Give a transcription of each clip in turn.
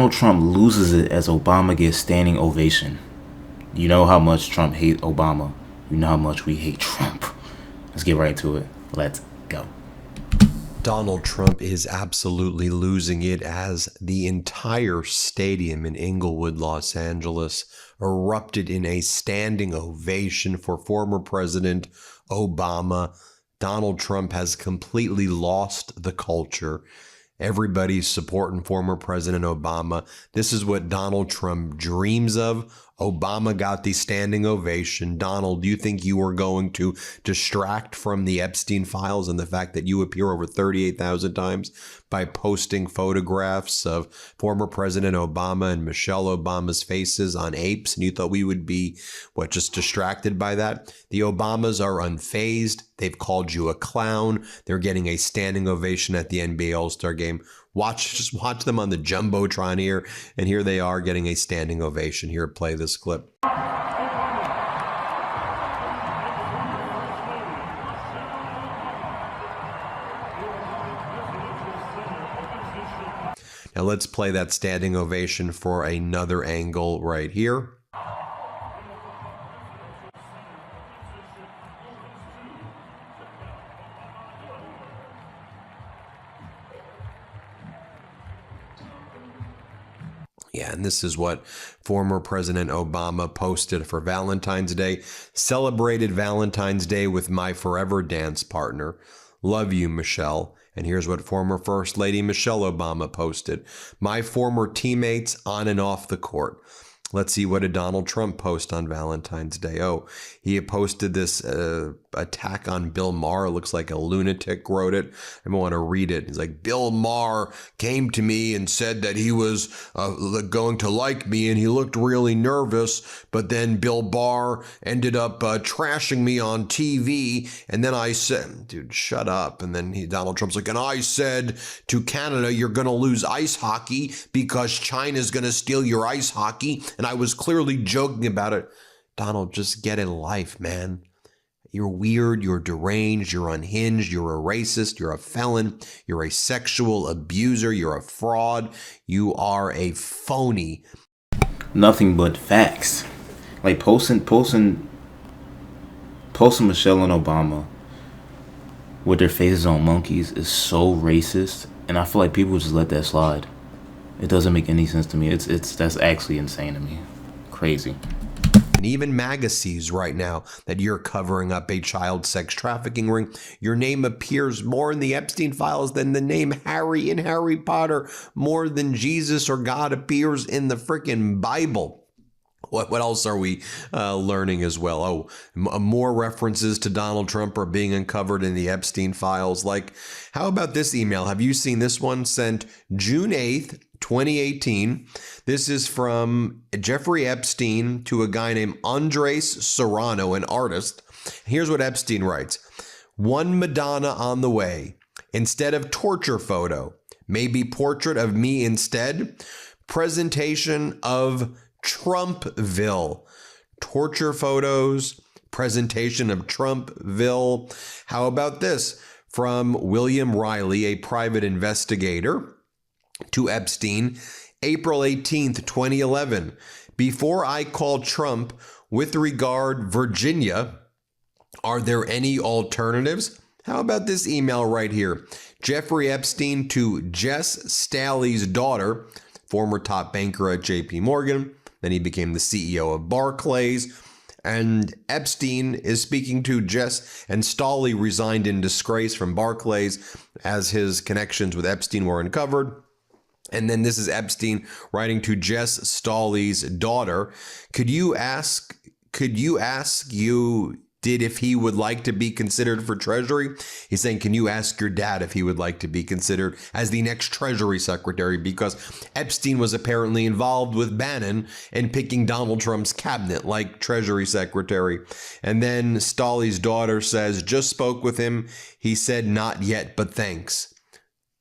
Donald Trump loses it as Obama gets standing ovation. You know how much Trump hates Obama. You know how much we hate Trump. Let's get right to it. Let's go. Donald Trump is absolutely losing it as the entire stadium in Inglewood, Los Angeles, erupted in a standing ovation for former President Obama. Donald Trump has completely lost the culture. Everybody's supporting former President Obama. This is what Donald Trump dreams of. Obama got the standing ovation. Donald, do you think you are going to distract from the Epstein files and the fact that you appear over 38,000 times by posting photographs of former President Obama and Michelle Obama's faces on apes? And you thought we would be, just distracted by that? The Obamas are unfazed. They've called you a clown. They're getting a standing ovation at the NBA All-Star game. Just watch them on the Jumbotron here, and here they are getting a standing ovation. Here, play this clip. Now let's play that standing ovation for another angle right here. Yeah, and this is what former President Obama posted for Valentine's Day. Celebrated Valentine's Day with my forever dance partner. Love you, Michelle. And here's what former First Lady Michelle Obama posted. My former teammates on and off the court. Let's see, what did Donald Trump post on Valentine's Day? Oh, he posted this attack on Bill Maher. It looks like a lunatic wrote it. I want to read it. He's like, Bill Maher came to me and said that he was going to like me, and he looked really nervous. But then Bill Barr ended up trashing me on TV. And then I said, dude, shut up. And then Donald Trump's like, and I said to Canada, you're going to lose ice hockey because China's going to steal your ice hockey. And I was clearly joking about it. Donald, just get a life, man. You're weird, you're deranged, you're unhinged, you're a racist, you're a felon, you're a sexual abuser, you're a fraud, you are a phony. Nothing but facts. Like posting Michelle and Obama with their faces on monkeys is so racist, and I feel like people just let that slide. It doesn't make any sense to me. That's actually insane to me. Crazy. And even MAGA sees right now that you're covering up a child sex trafficking ring. Your name appears more in the Epstein files than the name Harry in Harry Potter, more than Jesus or God appears in the freaking Bible. What else are we learning as well? Oh, more references to Donald Trump are being uncovered in the Epstein files. Like, how about this email? Have you seen this one? Sent June 8th, 2018. This is from Jeffrey Epstein to a guy named Andres Serrano, an artist. Here's what Epstein writes. One Madonna on the way. Instead of torture photo, maybe portrait of me instead. Presentation of Trumpville. Torture photos, presentation of Trumpville. How about this? From William Riley, a private investigator, to Epstein, April 18th, 2011. Before I call Trump, with regard Virginia, are there any alternatives? How about this email right here? Jeffrey Epstein to Jess Staley's daughter, former top banker at JP Morgan. Then he became the CEO of Barclays. And Epstein is speaking to Jess, and Staley resigned in disgrace from Barclays as his connections with Epstein were uncovered. And then this is Epstein writing to Jess Staley's daughter. Could you ask if he would like to be considered for Treasury? He's saying, can you ask your dad if he would like to be considered as the next Treasury Secretary? Because Epstein was apparently involved with Bannon in picking Donald Trump's cabinet like Treasury Secretary. And then Staley's daughter says, just spoke with him. He said, not yet, but thanks.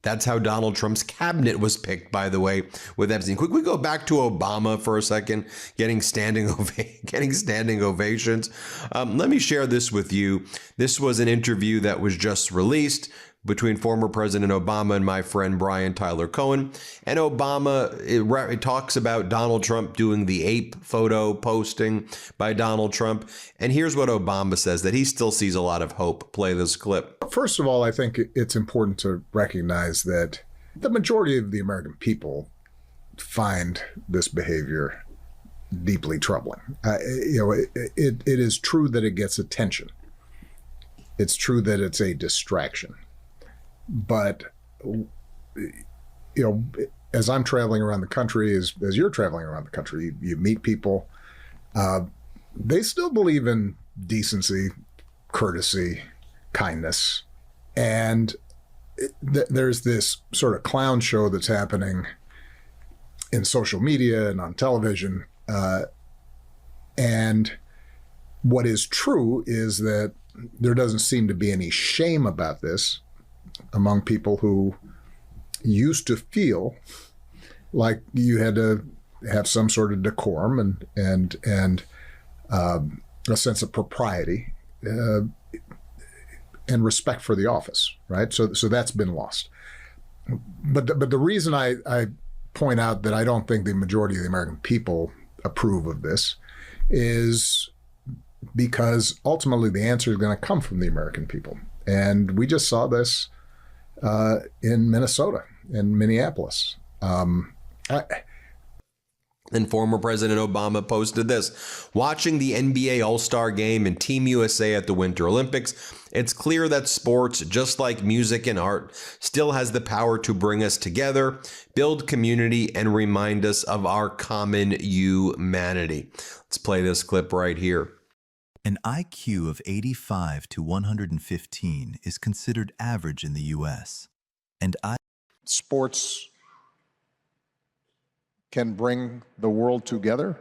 That's how Donald Trump's cabinet was picked, by the way, with Epstein. Quick, we go back to Obama for a second, getting standing ovations. Let me share this with you. This was an interview that was just released between former President Obama and my friend Brian Tyler Cohen. And Obama, it talks about Donald Trump doing the ape photo posting by Donald Trump. And here's what Obama says, that he still sees a lot of hope. Play this clip. First of all, I think it's important to recognize that the majority of the American people find this behavior deeply troubling. It is true that it gets attention. It's true that it's a distraction. But, as I'm traveling around the country, as you're traveling around the country, you meet people. They still believe in decency, courtesy, kindness. And there's this sort of clown show that's happening in social media and on television. And what is true is that there doesn't seem to be any shame about this among people who used to feel like you had to have some sort of decorum and a sense of propriety and respect for the office, right? So that's been lost. But the reason I point out that I don't think the majority of the American people approve of this is because ultimately the answer is going to come from the American people. And we just saw this in Minnesota, in Minneapolis. Then former President Obama posted this: watching the NBA All-Star Game and Team USA at the Winter Olympics, it's clear that sports, just like music and art, still has the power to bring us together, build community, and remind us of our common humanity. Let's play this clip right here. An IQ of 85 to 115 is considered average in the U.S. Sports can bring the world together,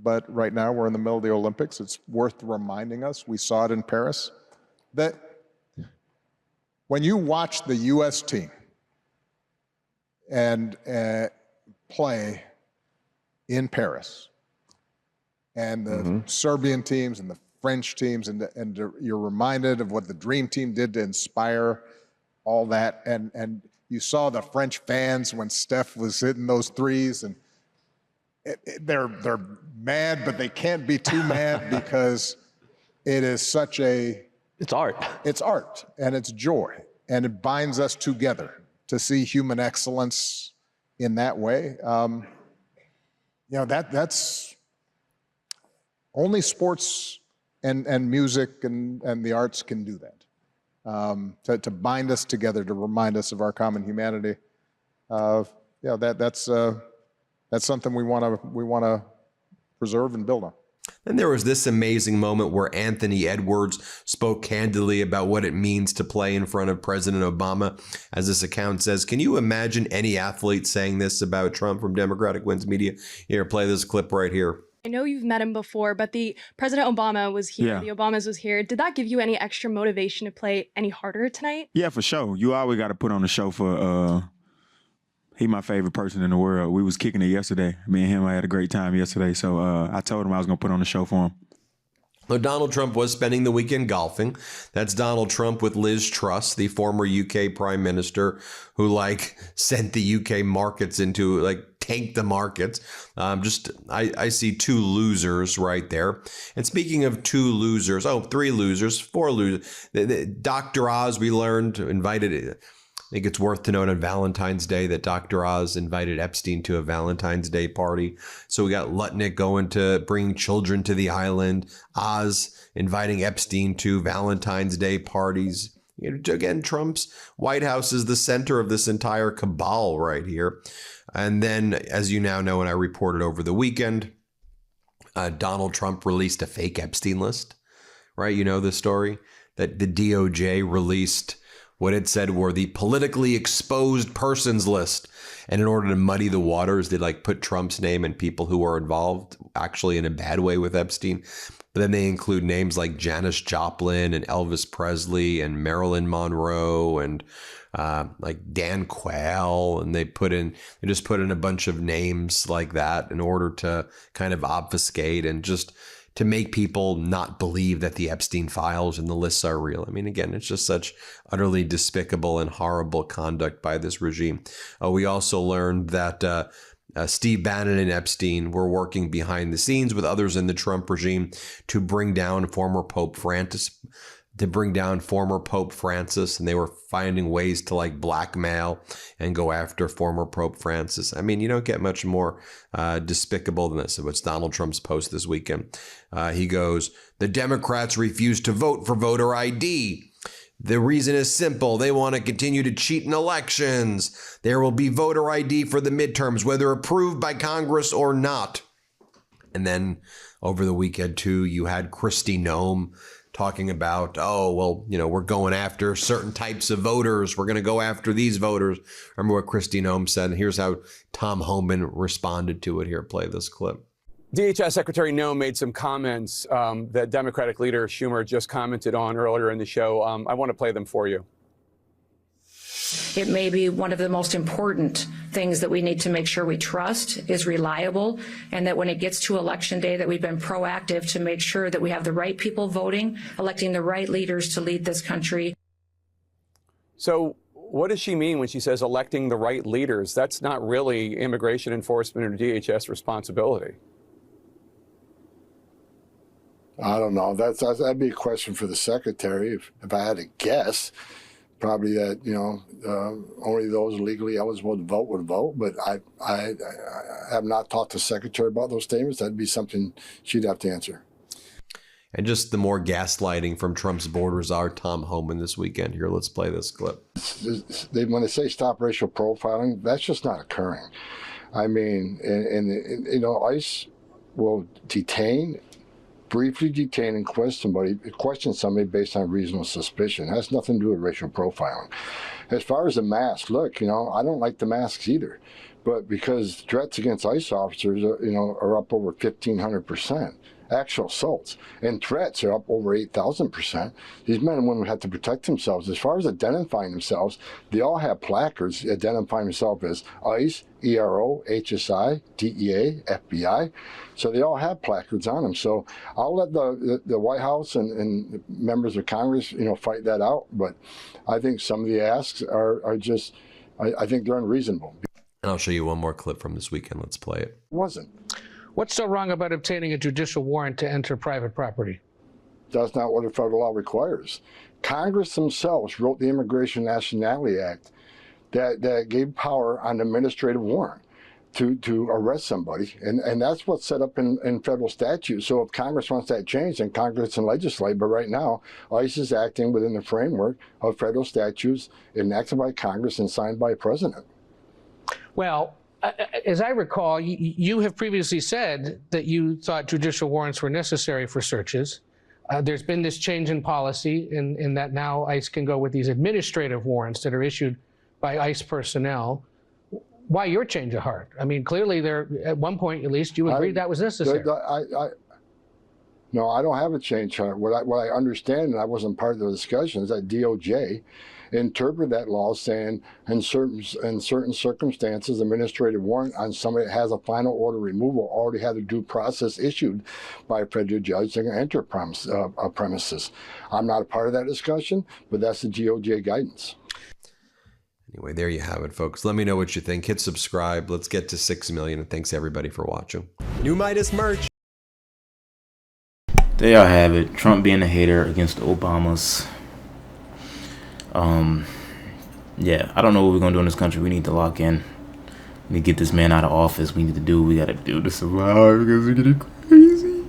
but right now we're in the middle of the Olympics. It's worth reminding us, we saw it in Paris, that when you watch the U.S. team and play in Paris, and the Serbian teams and the French teams, and you're reminded of what the Dream Team did to inspire all that, and you saw the French fans when Steph was hitting those threes, and they're mad, but they can't be too mad because it is such a... It's art. It's art, and it's joy, and it binds us together to see human excellence in that way. That's only sports and music and the arts can do that. To bind us together, to remind us of our common humanity. That's something we want to preserve and build on. Then there was this amazing moment where Anthony Edwards spoke candidly about what it means to play in front of President Obama. As this account says, can you imagine any athlete saying this about Trump from Democratic Wins Media? Here, play this clip right here. I know you've met him before, but the President Obama was here. Yeah. The Obamas was here. Did that give you any extra motivation to play any harder tonight? Yeah, for sure. You always got to put on the show for he my favorite person in the world. We was kicking it yesterday. Me and him, I had a great time yesterday. So I told him I was going to put on the show for him. Well, Donald Trump was spending the weekend golfing. That's Donald Trump with Liz Truss, the former UK prime minister who sent the UK markets into tanked the markets. I see two losers right there. And speaking of two losers, three losers, four losers. Dr. Oz, we learned, invited... I think it's worth to note on Valentine's Day that Dr. Oz invited Epstein to a Valentine's Day party. So we got Lutnick going to bring children to the island. Oz inviting Epstein to Valentine's Day parties. Again, Trump's White House is the center of this entire cabal right here. And then, as you now know, and I reported over the weekend, Donald Trump released a fake Epstein list, right? You know the story that the DOJ released what it said were the politically exposed persons list. And in order to muddy the waters, they put Trump's name and people who were involved actually in a bad way with Epstein. But then they include names like Janis Joplin and Elvis Presley and Marilyn Monroe and Dan Quayle. And they just put in a bunch of names like that in order to kind of obfuscate and just to make people not believe that the Epstein files and the lists are real. I mean, again, it's just such utterly despicable and horrible conduct by this regime. We also learned that Steve Bannon and Epstein were working behind the scenes with others in the Trump regime to bring down former Pope Francis. And they were finding ways to like blackmail and go after former Pope Francis. I mean, you don't get much more despicable than this. So it's Donald Trump's post this weekend. He goes, "The Democrats refuse to vote for voter ID. The reason is simple. They want to continue to cheat in elections. There will be voter ID for the midterms, whether approved by Congress or not." And then over the weekend, too, you had Kristi Noem talking about, oh, well, you know, we're going after certain types of voters. We're going to go after these voters. Remember what Kristi Noem said? And here's how Tom Homan responded to it. Here, play this clip. DHS Secretary Noem made some comments that Democratic leader Schumer just commented on earlier in the show. I want to play them for you. It may be one of the most important things that we need to make sure we trust is reliable, and that when it gets to election day that we've been proactive to make sure that we have the right people voting, electing the right leaders to lead this country. So what does she mean when she says electing the right leaders? That's not really immigration enforcement or DHS responsibility. I don't know. That'd be a question for the secretary. If I had to guess, probably that, you know, only those legally eligible to vote would vote. But I have not talked to the secretary about those statements. That'd be something she'd have to answer. And just the more gaslighting from Trump's border czar Tom Homan this weekend. Here, let's play this clip. When they say stop racial profiling, that's just not occurring. I mean, you know, ICE will briefly detain and question somebody based on reasonable suspicion. It has nothing to do with racial profiling. As far as the mask, look, you know, I don't like the masks either, but because threats against ICE officers, are up over 1,500%. Actual assaults and threats are up over 8,000%. These men and women have to protect themselves. As far as identifying themselves, they all have placards identifying themselves as ICE, ERO, HSI, DEA, FBI. So they all have placards on them. So I'll let the White House and members of Congress, fight that out. But I think some of the asks are just, I think they're unreasonable. And I'll show you one more clip from this weekend. Let's play it. It wasn't. What's so wrong about obtaining a judicial warrant to enter private property? That's not what a federal law requires. Congress themselves wrote the Immigration Nationality Act that gave power on administrative warrant to arrest somebody. And that's what's set up in federal statute. So if Congress wants that changed, then Congress can legislate. But right now, ICE is acting within the framework of federal statutes enacted by Congress and signed by a president. Well, as I recall, you have previously said that you thought judicial warrants were necessary for searches. There's been this change in policy in that now ICE can go with these administrative warrants that are issued by ICE personnel. Why your change of heart? I mean, clearly at one point at least you agreed that was necessary. No, I don't have a change of heart. What I understand, and I wasn't part of the discussion, is that DOJ interpret that law saying in certain circumstances, administrative warrant on somebody that has a final order removal already had a due process issued by a federal judge to enter premises. I'm not a part of that discussion, but that's the DOJ guidance. Anyway, there you have it, folks. Let me know what you think. Hit subscribe. Let's get to 6 million. And thanks everybody for watching. New Midas merch. There y'all have it. Trump being a hater against the Obamas. Yeah, I don't know what we're gonna do in this country. We need to lock in. We need to get this man out of office. We need to do what we gotta do to survive because we're getting crazy.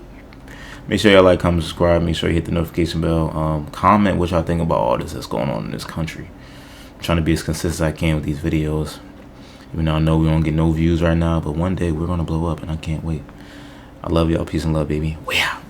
Make sure y'all like, comment, subscribe. Make sure you hit the notification bell. Comment what y'all think about all this that's going on in this country. I'm trying to be as consistent as I can with these videos. Even though I know we don't get no views right now, but one day we're gonna blow up and I can't wait. I love y'all. Peace and love, baby. We out.